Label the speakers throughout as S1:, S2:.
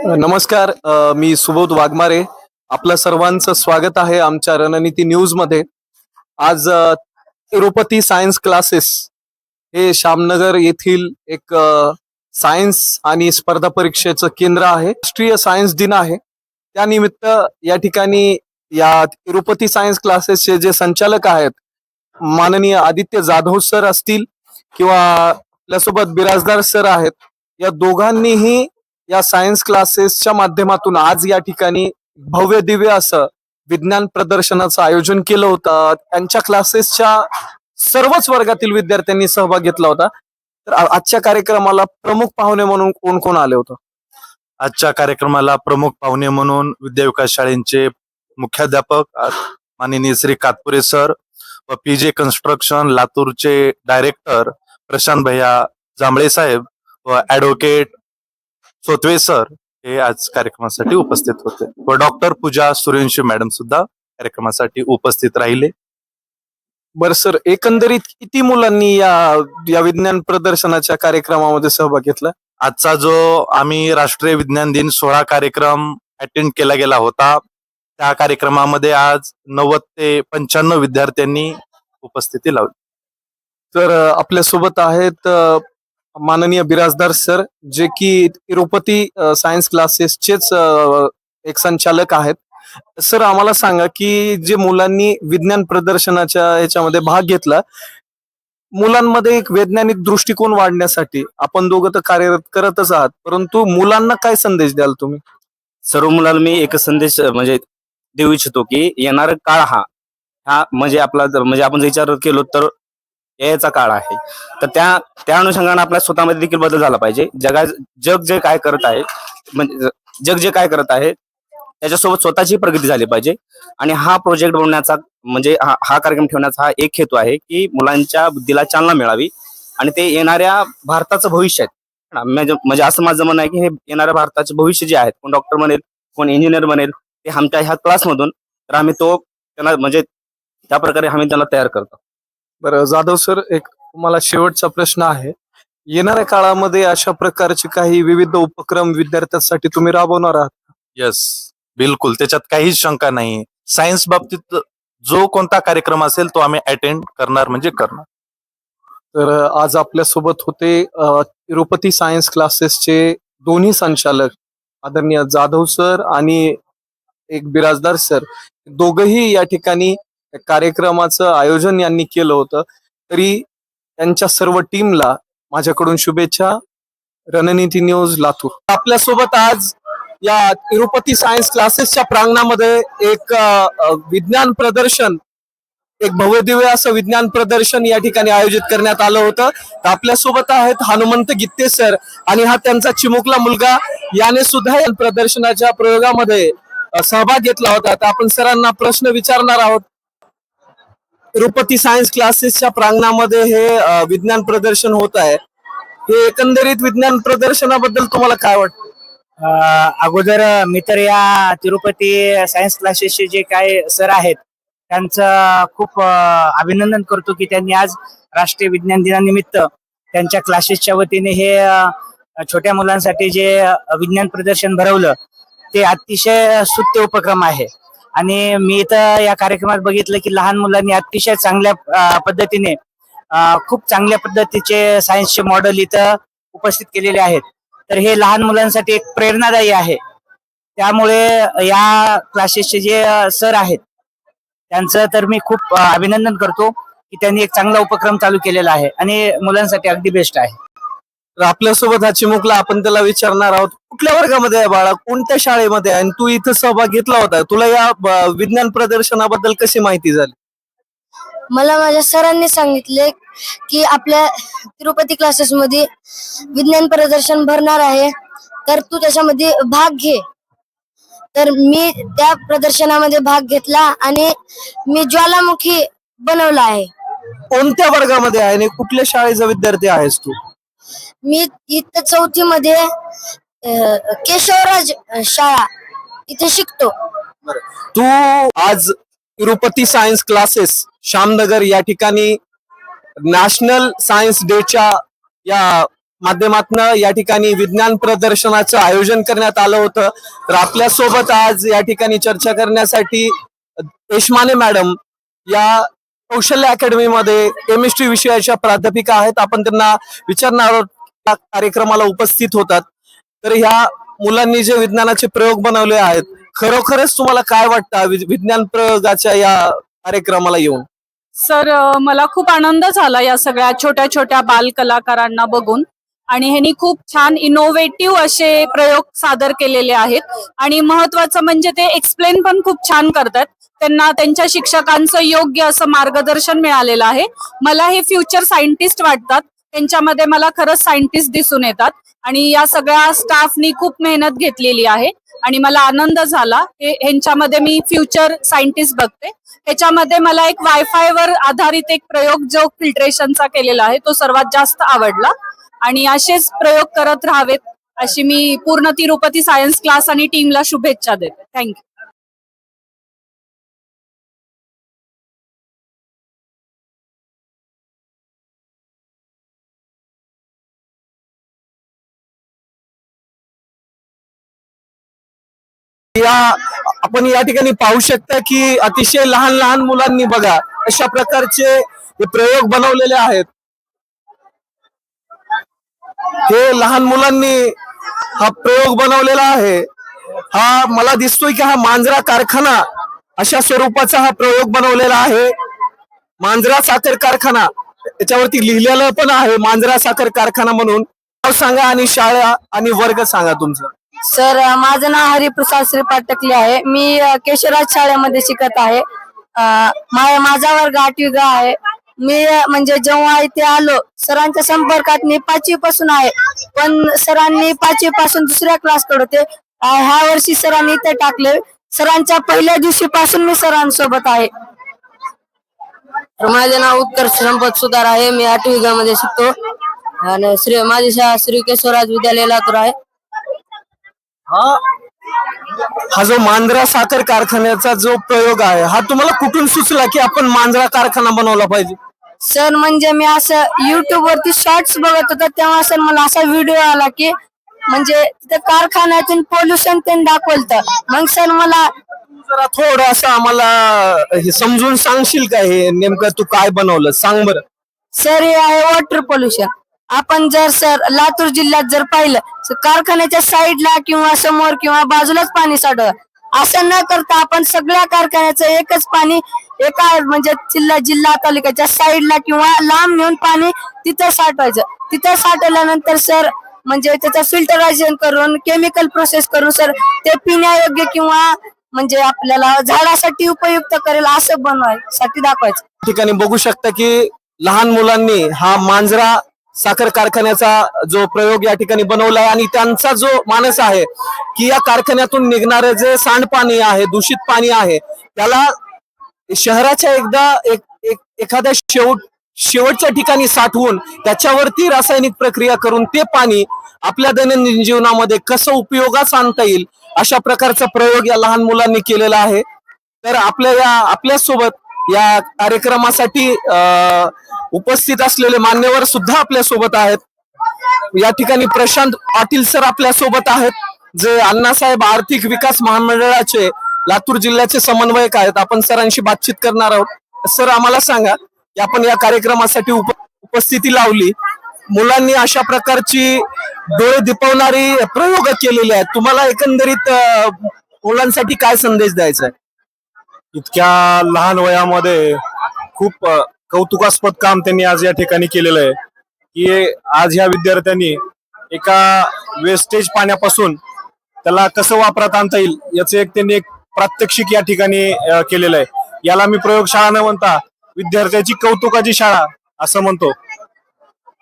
S1: नमस्कार. मी सुबोध वाघमारे. आपलं सर्वांचं स्वागत आहे आमच्या रणनीती न्यूज मध्ये. आज तिरुपती सायन्स क्लासेस हे श्यामनगर येथील एक सायन्स आणि स्पर्धा परीक्षेचं केंद्र आहे. राष्ट्रीय सायन्स दिन आहे. त्यानिमित्त या ठिकाणी या तिरुपती सायन्स क्लासेसचे जे संचालक आहेत, माननीय आदित्य जाधव सर असतील किंवा आपल्यासोबत बिराजदार सर आहेत, या दोघांनीही या सायन्स क्लासेसच्या माध्यमातून आज या ठिकाणी भव्य दिव्य असं विज्ञान प्रदर्शनाचं आयोजन केलं होतं. त्यांच्या क्लासेसच्या सर्वच वर्गातील विद्यार्थ्यांनी सहभाग घेतला होता. तर आजच्या कार्यक्रमाला प्रमुख पाहुणे म्हणून कोण कोण आले होते?
S2: आजच्या कार्यक्रमाला प्रमुख पाहुणे म्हणून विद्याविकास शाळेचे मुख्याध्यापक माननीय श्री कातपुरे सर व पीजे कन्स्ट्रक्शन लातूरचे डायरेक्टर प्रशांत भैया जांभळे साहेब व ऍडव्होकेट सोतवे सर हे आज कार्यक्रमासाठी उपस्थित होते व डॉक्टर पूजा सूर्यवंशी मॅडम सुद्धा कार्यक्रमासाठी उपस्थित राहिले.
S1: बरं सर, एकंदरीत किती मुलांनी या विज्ञान प्रदर्शनाच्या कार्यक्रमामध्ये सहभाग घेतला?
S2: आजचा जो आम्ही राष्ट्रीय विज्ञान दिन 16 कार्यक्रम अटेंड केला गेला होता, त्या कार्यक्रमामध्ये आज 90 ते 95 विद्यार्थ्यांनी उपस्थिती लावली.
S1: तर आपल्यासोबत आहेत माननीय बिराजदार सर, जे की तिरुपती सायन्स क्लासेसचेच एक संचालक आहेत. सर, आम्हाला सांगा की जे मुलांनी विज्ञान प्रदर्शनाच्या ह्याच्यामध्ये भाग घेतला, मुलांमध्ये एक वैज्ञानिक दृष्टिकोन वाढण्यासाठी आपण दोघं तर कार्यरत करतच आहात, परंतु मुलांना काय संदेश द्याल तुम्ही?
S3: सर्व मुलांना मी एक संदेश म्हणजे देऊ इच्छितो की येणारा काळ हा म्हणजे आपला म्हणजे आपण जर विचार केलो तर याचा काळ आहे. तर त्या अनुषंगाने आपल्या स्वतःमध्ये देखील बदल झाला पाहिजे. जग जे काय करत आहे, म्हणजे जग जे काय करत आहे त्याच्यासोबत स्वतःची प्रगती झाली पाहिजे. आणि हा प्रोजेक्ट बनवण्याचा म्हणजे हा कार्यक्रम ठेवण्याचा हा एक हेतू आहे की मुलांच्या बुद्धीला चालना मिळावी आणि ते येणाऱ्या भारताचं भविष्य आहे. म्हणजे असं माझं म्हणणं आहे की हे येणाऱ्या भारताचे भविष्य जे आहेत, कोण डॉक्टर बनेल, कोण इंजिनियर बनेल, ते आमच्या ह्या क्लासमधून तर आम्ही त्यांना म्हणजे त्या प्रकारे आम्ही त्याला तयार करतो.
S1: बरं जाधव सर, एक तुम्हाला शेवटचा प्रश्न आहे. येणाऱ्या काळामध्ये अशा प्रकारचे काही विविध उपक्रम विद्यार्थ्यांसाठी तुम्ही राबवणार आहात?
S2: यस, बिलकुल, त्याच्यात काहीच शंका नाही. सायन्स बाबतीत जो कोणता कार्यक्रम असेल तो आम्ही अटेंड करणार म्हणजे करणार.
S1: तर आज आपल्यासोबत होते तिरुपती सायन्स क्लासेसचे दोन्ही संचालक आदरणीय जाधव सर आणि एक बिराजदार सर. दोघही या ठिकाणी कार्यक्रमाचं आयोजन यांनी केलं होतं. तरी त्यांच्या सर्व टीमला माझ्याकडून शुभेच्छा. रणनीती न्यूज लातूर. आपल्यासोबत आज या तिरुपती सायन्स क्लासेसच्या प्रांगणामध्ये एक विज्ञान प्रदर्शन, एक भव्यदिव्य असं विज्ञान प्रदर्शन या ठिकाणी आयोजित करण्यात आलं होतं. तर आपल्यासोबत आहेत हनुमंत गित्ते सर आणि हा त्यांचा चिमुकला मुलगा, याने सुद्धा या प्रदर्शनाच्या प्रयोगामध्ये सहभाग घेतला होता. तर आपण सरांना प्रश्न विचारणार आहोत. तिरुपती सायन्स क्लासेसच्या प्रांगणामध्ये हे विज्ञान प्रदर्शन होत आहे. हे एकंदरीत विज्ञान प्रदर्शनाबद्दल तुम्हाला काय वाटतं?
S4: अगोदर मी तर या तिरुपती सायन्स क्लासेसचे जे काय सर आहेत त्यांचं खूप अभिनंदन करतो की त्यांनी आज राष्ट्रीय विज्ञान दिनानिमित्त त्यांच्या क्लासेसच्या वतीने हे छोट्या मुलांसाठी जे विज्ञान प्रदर्शन भरवलं ते अतिशय स्तुत्य उपक्रम आहे. आणि मी इथं या कार्यक्रमात बघितलं की लहान मुलांनी अतिशय चांगल्या पद्धतीने खूप चांगल्या पद्धतीचे सायन्सचे मॉडेल इथं उपस्थित केलेले आहेत. तर हे लहान मुलांसाठी एक प्रेरणादायी आहे. त्यामुळे या क्लासेसचे जे सर आहेत त्यांचं तर मी खूप अभिनंदन करतो की त्यांनी एक चांगला उपक्रम चालू केलेला आहे आणि मुलांसाठी अगदी बेस्ट आहे.
S1: तर आपल्यासोबत हा चिमुकला, आपण त्याला विचारणार आहोत, कुठल्या वर्गामध्ये आहे बाळा, कोणत्या शाळेमध्ये आहे आणि तू इथं सहभाग घेतला होता, तुला या विज्ञान प्रदर्शनाबद्दल कशी माहिती झाली?
S5: मला माझ्या सरांनी सांगितले की आपल्या तिरुपती क्लासेसमध्ये विज्ञान प्रदर्शन भरणार आहे, तर तू त्याच्यामध्ये भाग घे. तर मी त्या प्रदर्शनामध्ये भाग घेतला आणि मी ज्वालामुखी बनवला आहे.
S1: कोणत्या वर्गामध्ये आहे आणि कुठल्या शाळेचा विद्यार्थी आहेस तू?
S5: मी इथं 4थी मध्ये केशवराज शाळा इथे शिकतो.
S1: तू आज तिरुपती सायन्स क्लासेस श्यामनगर या ठिकाणी नॅशनल सायन्स डेच्या या माध्यमातून या ठिकाणी विज्ञान प्रदर्शनाचं आयोजन करण्यात आलं होतं. तर आपल्या सोबत आज या ठिकाणी चर्चा करण्यासाठी देशमाने मॅडम या कौशल्य अकॅडमीमध्ये केमिस्ट्री विषयाच्या प्राध्यापिका आहेत. आपण त्यांना विचारणार आहोत, या कार्यक्रमाला उपस्थित होतात. तर ह्या मुलांनी जे विज्ञानाचे प्रयोग बनवले आहेत, खरोखरच तुम्हाला काय वाटतं विज्ञान प्रयोगाच्या या कार्यक्रमाला येऊन?
S6: सर, मला खूप आनंद झाला या सगळ्या छोट्या छोट्या बाल कलाकारांना बघून. आणि ह्यांनी खूप छान इनोव्हेटिव्ह असे प्रयोग सादर केलेले आहेत. आणि महत्वाचं म्हणजे ते एक्सप्लेन पण खूप छान करतात. त्यांना त्यांच्या शिक्षकांचं योग्य असं मार्गदर्शन मिळालेलं आहे. मला हे फ्युचर सायंटिस्ट वाटतात. त्यांच्यामध्ये मला खरंच सायंटिस्ट दिसून येतात. आणि या सगळ्या स्टाफनी खूप मेहनत घेतलेली आहे आणि मला आनंद झाला. ह्यांच्यामध्ये मी फ्युचर सायंटिस्ट बघते. ह्याच्यामध्ये मला एक वायफाय वर आधारित एक प्रयोग जो फिल्ट्रेशनचा केलेला आहे तो सर्वात जास्त आवडला. आणि असेच प्रयोग करत राहावेत अशी मी पूर्ण तिरुपती सायन्स क्लास आणि टीमला शुभेच्छा देते. थँक्यू.
S1: आपण या ठिकाणी पाहू शकता की अतिशय लहान लहान मुलांनी बघा अशा प्रकारचे हे प्रयोग बनवलेले आहेत. हे लहान मुलांनी हा प्रयोग बनवलेला आहे. हा मला दिसतोय की हा मांजरा कारखाना अशा स्वरूपाचा हा प्रयोग बनवलेला आहे. मांजरा साखर कारखाना त्याच्यावरती लिहिलेलं पण आहे मांजरा साखर कारखाना म्हणून. नाव सांगा आणि शाळा आणि वर्ग सांगा तुमचं.
S5: सर, माझं नाव हरिप्रसाद श्रीपाद टकले आहे. मी केशवराज शाळेमध्ये शिकत आहे. माझा वर्ग 8वी ग आहे. मी म्हणजे जेव्हा इथे आलो सरांच्या संपर्कात मी 5वी पासून आहे. पण सरांनी 5वी पासून दुसऱ्या क्लासकडे होते. ह्या वर्षी सरांनी इथे टाकले. सरांच्या पहिल्या दिवशीपासून मी सरांसोबत आहे. माझे नाव उत्कर्ष संपत सुधार आहे. मी 8वी ग मध्ये शिकतो आणि माझी शाळा श्री केशवराज विद्यालय लातूर आहे.
S1: हा जो मांजरा साखर कारखान्याचा जो प्रयोग आहे हा तुम्हाला कुठून सुचला की आपण मांजरा कारखाना बनवला पाहिजे?
S5: सर, म्हणजे मी असं युट्यूब वरती शॉर्ट्स बघत होता तेव्हा सर मला असा व्हिडिओ आला की म्हणजे तिथे कारखान्यातून पोल्युशन त्यांनी दाखवलं. मग सर मला
S1: जरा थोडं असं आम्हाला हे समजून सांगशील का हे नेमकं तू काय बनवलं सांग बरं.
S5: सर, हे आहे वॉटर पोल्युशन. आपण जर सर लातूर जिल्ह्यात जर पाहिलं तर कारखान्याच्या साईडला किंवा समोर किंवा बाजूलाच पाणी साठवलं. असं न करता आपण सगळ्या कारखान्याचं एकच पाणी एका म्हणजे जिल्हा तालुक्याच्या साईडला किंवा लांब नेऊन पाणी तिथं साठवायचं. तिथं साठवल्यानंतर सर म्हणजे त्याचं फिल्टरायझेशन करून केमिकल प्रोसेस करून सर ते पिण्यायोग्य किंवा म्हणजे आपल्याला झाडासाठी उपयुक्त करेल असं बनवायसाठी दाखवायचं.
S1: ठिकाणी बघू शकता की लहान मुलांनी हा मांजरा साखर कारखान्याचा जो प्रयोग या ठिकाणी बनवला आहे आणि त्यांचा जो मानस आहे की या कारखान्यातून निघणारे जे सांडपाणी आहे, दूषित पाणी आहे, त्याला शहराच्या एखाद्या शेवटच्या ठिकाणी साठवून त्याच्यावरती रासायनिक प्रक्रिया करून ते पाणी आपल्या दैनंदिन जीवनामध्ये कसं उपयोगात आणता येईल अशा प्रकारचा प्रयोग या लहान मुलांनी केलेला आहे. तर आपल्या सोबत या कार्यक्रमासाठी उपस्थित असलेले मान्यवर सुद्धा आपल्या सोबत आहेत. या ठिकाणी प्रशांत पाटील सर आपल्या सोबत आहेत, जे अण्णासाहेब आर्थिक विकास महामंडळाचे लातूर जिल्ह्याचे समन्वयक आहेत. आपण सरांशी बातचीत करणार आहोत. सर, आम्हाला सांगा की आपण या कार्यक्रमासाठी उपस्थिती लावली, मुलांनी अशा प्रकारची डोळे दिपवणारी प्रयोग केलेले आहेत. तुम्हाला एकंदरीत मुलांसाठी काय संदेश द्यायचा आहे?
S7: इतक्या लहान वयामध्ये खूप कौतुकास्पद काम त्यांनी आज या ठिकाणी केलेलं आहे की आज ह्या विद्यार्थ्यांनी एका वेस्टेज पाण्यापासून त्याला कसं वापरात आणता येईल याचं त्यांनी एक प्रात्यक्षिक या ठिकाणी केलेलं आहे. याला मी प्रयोगशाळा न म्हणता विद्यार्थ्याची कौतुकाची शाळा असं म्हणतो.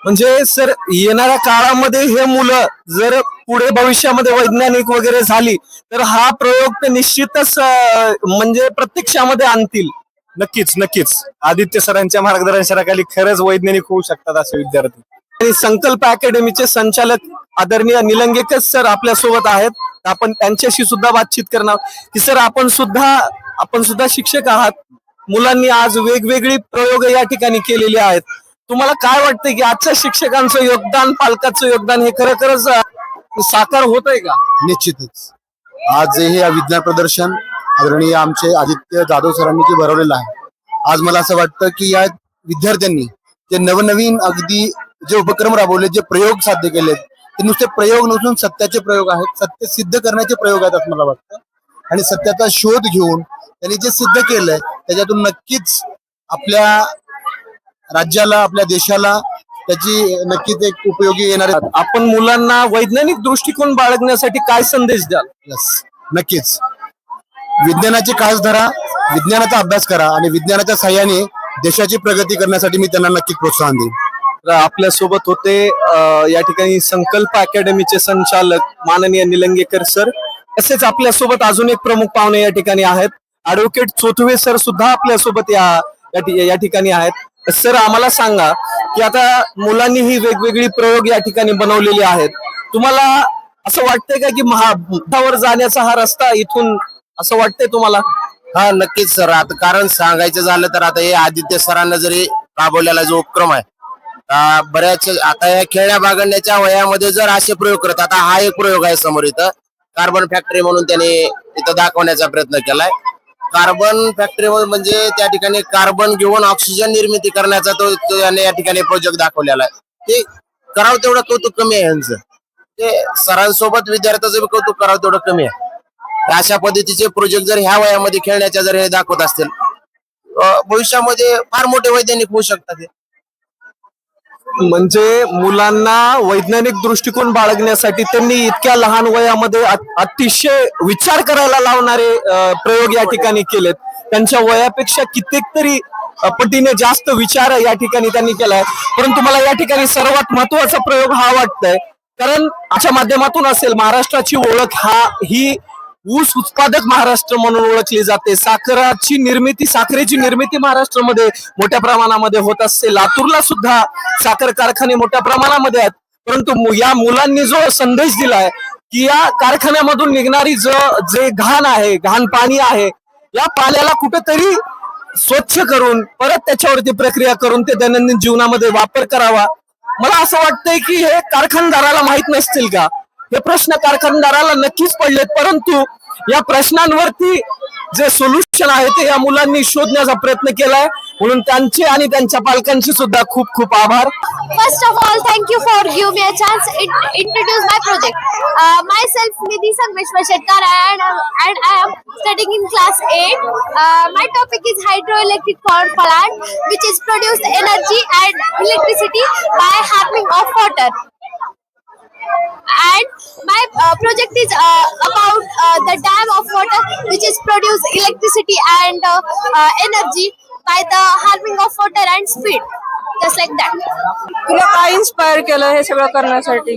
S1: म्हणजे सर, येणाऱ्या काळामध्ये हे मुलं जर पुढे भविष्यामध्ये वैज्ञानिक वगैरे झाली तर हा प्रयोग ते निश्चितच म्हणजे प्रत्यक्षामध्ये आणतील.
S7: नक्कीच नक्कीच आदित्य सरांच्या मार्गदर्शनाखाली खरंच वैज्ञानिक होऊ शकतात असे विद्यार्थी.
S1: आणि संकल्प अकॅडमीचे संचालक आदरणीय निलंगेकर सर आपल्या सोबत आहेत. आपण त्यांच्याशी सुद्धा बातचीत करणार की सर, आपण सुद्धा शिक्षक आहात. मुलांनी आज वेगवेगळी प्रयोग या ठिकाणी केलेले आहेत. तुम्हाला काय वाटतंय की आजच्या शिक्षकांचं योगदान, पालकाचं योगदान हे खरोखरच साकार होत आहे का?
S8: निश्चितच आज हे विज्ञान प्रदर्शन आदरणीय आमचे आदित्य जाधव सरांनी जे भरवलेलं आहे, आज मला असं वाटतं की या विद्यार्थ्यांनी जे नवनवीन अगदी जे उपक्रम राबवले, जे प्रयोग साध्य केलेत, ते नुसते प्रयोग नसून सत्याचे प्रयोग आहेत, सत्य सिद्ध करण्याचे प्रयोग आहेत असं मला वाटतं. आणि सत्याचा शोध घेऊन त्यांनी जे सिद्ध केलंय त्याच्यातून नक्कीच आपल्या राज्याला, आपल्या देशाला त्याची नक्कीच एक उपयोगी येणार आहे.
S1: आपण मुलांना वैज्ञानिक दृष्टिकोन बाळगण्यासाठी काय संदेश द्याल?
S8: यस, नक्कीच विज्ञानाची कास धरा, विज्ञानाचा अभ्यास करा आणि विज्ञानाच्या साह्याने देशाची प्रगती करण्यासाठी मी त्यांना नक्कीच प्रोत्साहन देईन.
S1: तर आपल्या सोबत होते या ठिकाणी संकल्प अकॅडमीचे संचालक माननीय निलंगेकर सर. तसेच आपल्या सोबत अजून एक प्रमुख पाहुणे या ठिकाणी आहेत, ऍडव्होकेट चोथवे सर सुद्धा आपल्या सोबत या ठिकाणी आहेत. सर, आम्हाला सांगा की आता मुलांनी ही वेगवेगळी प्रयोग या ठिकाणी बनवलेले आहेत. तुम्हाला असं वाटतंय का की महावर जाण्याचा हा रस्ता इथून असं वाटतंय तुम्हाला?
S9: हा, नक्कीच सर. आता कारण सांगायचं झालं तर आता हे आदित्य सरांना जरी राबवलेला जो उपक्रम आहे, बऱ्याच आता या खेळण्या बागडण्याच्या वयामध्ये जर असे प्रयोग करत, आता हा एक प्रयोग आहे समोर इथं कार्बन फॅक्टरी म्हणून त्याने इथं दाखवण्याचा प्रयत्न केलाय. कार्बन फॅक्टरी म्हणजे त्या ठिकाणी कार्बन घेऊन ऑक्सिजन निर्मिती करण्याचा तो त्याने या ठिकाणी प्रोजेक्ट दाखवलेला आहे. ते करावं तेवढं कौतुक कमी आहे यांचं. ते सरांसोबत विद्यार्थ्याचं कौतुक करावं तेवढं कमी आहे. अशा पद्धतीचे प्रोजेक्ट जर ह्या वयामध्ये खेळण्याच्या जर हे दाखवत असतील, भविष्यामध्ये फार मोठे वैज्ञानिक होऊ शकतात.
S1: म्हणजे मुलांना वैज्ञानिक दृष्टिकोन बाळगण्यासाठी त्यांनी इतक्या लहान वयामध्ये अतिशय विचार करायला लावणारे प्रयोग या ठिकाणी केलेत. त्यांच्या वयापेक्षा कित्येक तरी पटीने जास्त विचार या ठिकाणी त्यांनी केलाय. परंतु मला या ठिकाणी सर्वात महत्वाचा प्रयोग हा वाटतंय, कारण आजच्या माध्यमातून असेल महाराष्ट्राची ओळख ही ऊस उत्पादक महाराष्ट्र म्हणून ओळखली जाते. साखरेची निर्मिती महाराष्ट्रामध्ये मोठ्या प्रमाणामध्ये होत असते. लातूरला सुद्धा साखर कारखाने मोठ्या प्रमाणामध्ये आहेत. परंतु या मुलांनी जो संदेश दिलाय की या कारखान्यामधून निघणारी जे घाण पाणी आहे, या पाण्याला कुठेतरी स्वच्छ करून परत त्याच्यावरती प्रक्रिया करून ते दैनंदिन जीवनामध्ये वापर करावा. मला असं वाटतंय की हे कारखानदाराला माहित नसतील का? हे प्रश्न कारखानदाराला नक्कीच पडलेत, परंतु या प्रश्नांवरती जे सोल्युशन आहे ते या मुलांनी शोधण्याचा प्रयत्न केलाय. म्हणून त्यांचे आणि त्यांच्या पालकांचे सुद्धा खूप खूप आभार.
S5: First of all, thank you for giving me a chance to introduce my project. Myself, Nidhi Sanghmeshwar Shetkar, and I am studying in class 8. My topic is hydroelectric power plant, which is produce energy and electricity by hardening of water. And my project is about the dam of water, which is produce electricity and energy by the hardening of water and speed, just like that.
S6: तुला काय inspire केलं हे सगळं करण्यासाठी?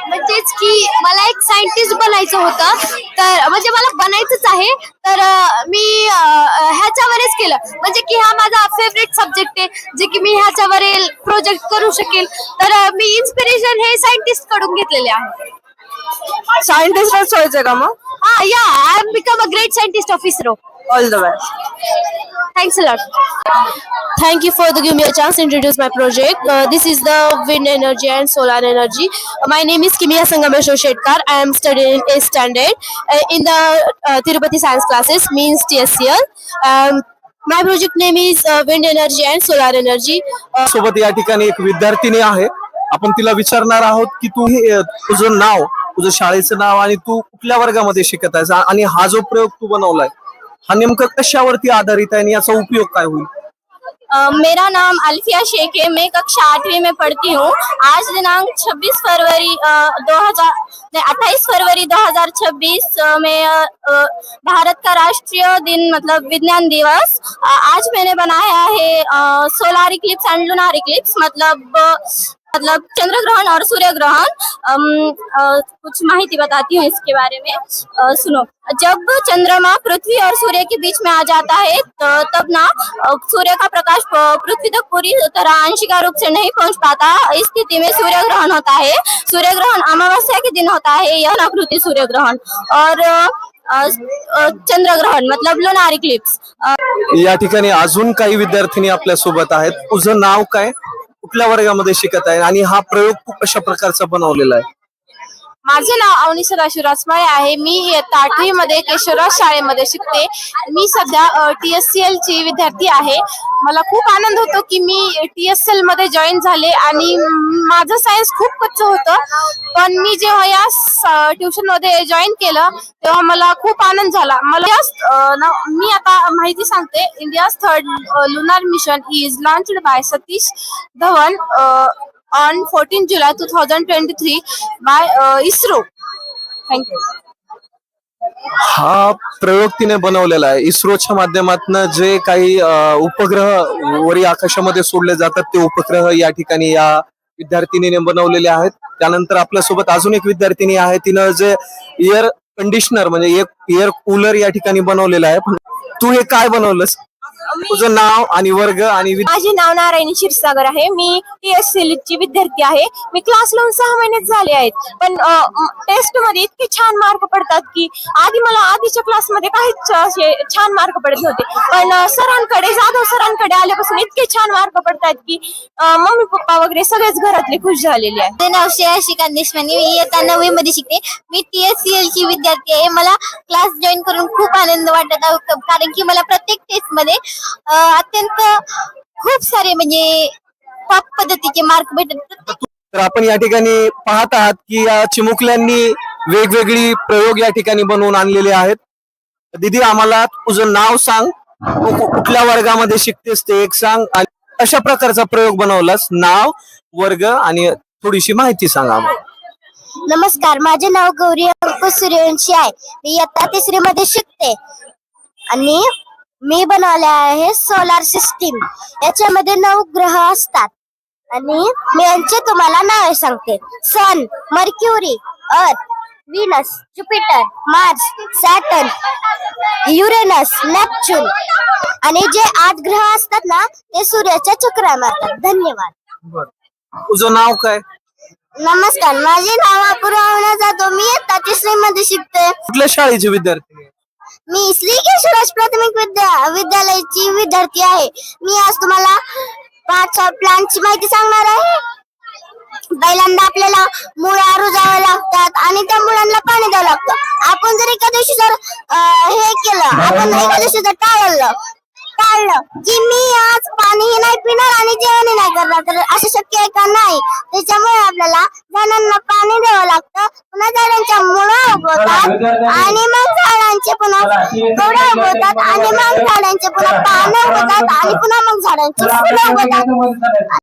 S5: म्हणजेच की मला एक सायंटिस्ट बनायचं होतं, तर म्हणजे मला बनायचंच आहे, तर मी ह्याच्यावरच केलं. म्हणजे की हा माझा फेवरेट सब्जेक्ट आहे, जे की मी ह्याच्यावरील प्रोजेक्ट करू शकेल. तर मी इन्स्पिरेशन हे सायंटिस्ट कडून घेतलेले आहे.
S6: सायंटिस्टच व्हायचंय का मग?
S5: या I am become a great scientist of ISRO.
S6: All the best.
S5: Thanks a lot.
S10: Thank you for giving me a chance to introduce my project. This is the wind energy and solar energy. My name is Kimia Sangameshwar Shetkar. I am studying in 8th standard in the Tirupati science classes, means TSCL. My project name is wind energy and solar energy.
S1: सोबत या ठिकाणी एक विद्यार्थिनी आहे. आपण तिला विचारणार आहोत की तुझं नाव, तुझं शाळेचं नाव आणि तू कुठल्या वर्गामध्ये शिकत आहेस आणि हा जो प्रयोग तू बनवलाय हा नेमकं कशावरती आधारित आहे आणि याचा उपयोग काय होईल?
S10: मेरा नाम अल्फिया शेख है. मैं कक्षा 8वीं में पढ़ती हूँ. आज दिनांक 28 फरवरी 2026 में भारत का राष्ट्रीय दिन मतलब विज्ञान दिवस. आज मैंने बनाया है solar Eclipse end lunar Eclipse, मतलब चंद्र ग्रहण और सूर्य ग्रहण. कुछ माहिती बताती हूँ इसके बारे में. सुनो, जब चंद्रमा पृथ्वी और सूर्य के बीच में आ जाता है तब ना सूर्य का प्रकाश पृथ्वी तक पूरी तरह आंशिक रूप से नहीं पहुंच पाता. इस स्थिति में सूर्य ग्रहण होता है. सूर्य ग्रहण अमावस्या के दिन होता है, यह नकृति सूर्य ग्रहण. और चंद्र ग्रहण मतलब लूनार इक्लिप्स
S1: या ठिकाणी अजून काही विद्यार्थिनी आपल्या सोबत आहेत. तुझं नाव काय, कुठल्या वर्गामध्ये शिकत आहे आणि हा प्रयोग तू कशा प्रकारचा बनवलेला आहे?
S10: माझे नाव अवनी सदाशिव रासमाळे आहे. मी इयत्ता 8वी मध्ये केशवराज शाळेमध्ये शिकते. मी सध्या TSCL ची विद्यार्थी आहे. मला खूप आनंद होतो की मी TSCL मध्ये जॉईन झाले आणि माझं सायन्स खूप कच्चं होतं, पण मी जेव्हा या ट्युशन मध्ये जॉईन केलं तेव्हा मला खूप आनंद झाला. मी आता माहिती सांगते. India's 3rd lunar mission is launched by Satish Dhawan on 14 July 2023 by ISRO. Thank you.
S1: हा प्रयोग तिने बनवलेला आहे. इस्रोच्या माध्यमातून जे काही उपग्रह वरी आकाशामध्ये सोडले जातात ते उपग्रह या ठिकाणी या विद्यार्थिनीने बनवलेले आहेत. त्यानंतर आपल्यासोबत अजून एक विद्यार्थिनी आहे. तिनं जे एअर कंडिशनर म्हणजे एक एअर कूलर या ठिकाणी बनवलेला आहे. पण तू हे काय बनवलंस? तुझं नाव आणि वर्ग आणि
S10: माझे नाव नारायणी क्षीरसागर आहे. मी TSCL ची विद्यार्थी आहे. मी क्लास लावून 6 महिनेच झाले आहेत, पण टेस्ट मध्ये इतके छान मार्क पडतात की मला आधीच्या क्लासमध्ये काहीच असे छान मार्क पडत नव्हते, पण जाधव सरांकडे आल्यापासून इतके छान मार्क पडतात की मम्मी पप्पा वगैरे सगळेच घरातले खुश झालेले आहेत.
S5: माझे नाव श्रेया श्रीकांत देशपांडे. मी इयत्ता 9वी मध्ये शिकते. मी TSCL ची विद्यार्थी आहे. मला क्लास जॉईन करून खूप आनंद वाटत आहे, कारण की मला प्रत्येक टेस्ट मध्ये अत्यंत खूप सारे म्हणजे टॉप पद्धतीचे मार्क भेटतात.
S1: तर आपण या ठिकाणी पाहत आहात की या चिमुकल्यांनी वेगवेगळी प्रयोग या ठिकाणी बनवून आणलेले आहेत. दीदी, आम्हाला तुझं नाव सांग, तू कुठल्या वर्गामध्ये शिकतेस ते एक सांग आणि अशा प्रकारचा प्रयोग बनवलास. नाव, वर्ग आणि थोडीशी माहिती सांग आम्हाला.
S5: नमस्कार, माझे नाव गौरी अंकुश सूर्यवंशी आहे. मी इयत्ता 3री मध्ये शिकते आणि मी बनवले आहे सोलार सिस्टीम. याच्यामध्ये 9 ग्रह असतात आणि मी यांचे तुम्हाला नावे सांगते. सन, मर्क्युरी, अर्थ, Venus, Jupiter, Mars, Saturn, Uranus, Neptune आणि जे 8 ग्रह असतात ना ते सूर्याच्या चक्रा मारतात. धन्यवाद.
S1: तुझं नाव काय,
S5: नमस्कार, माझे नाव अपूर्वा जाधव. मी इयत्ता 3री मध्ये शिकते.
S1: कुठल्या शाळेचे विद्यार्थी?
S5: मी श्री केशवराज प्राथमिक विद्यालयाची विद्यार्थी आहे. मी आज तुम्हाला 5 प्लांटची माहिती सांगणार आहे. पहिल्यांदा आपल्याला मुळा रुजाव्या लागतात आणि त्या मुळांना पाणी द्यावं लागतं. आपण जर एका दिवशी हे केलं, आपण एका दिवशी जर टाळलं की मी आज पाणीही नाही पिणार आणि जेवणही नाही करणार, तर असं शक्य आहे का? नाही. त्याच्यामुळे आपल्याला झाडांना पाणी द्यावं लागतं. पुन्हा झाडांच्या मुळा उगवतात आणि मग झाडांचे पुन्हा तोडे उगवतात आणि मग झाडांचे पुन्हा पानं उगवतात आणि पुन्हा मग झाडांची फुलं उगवतात.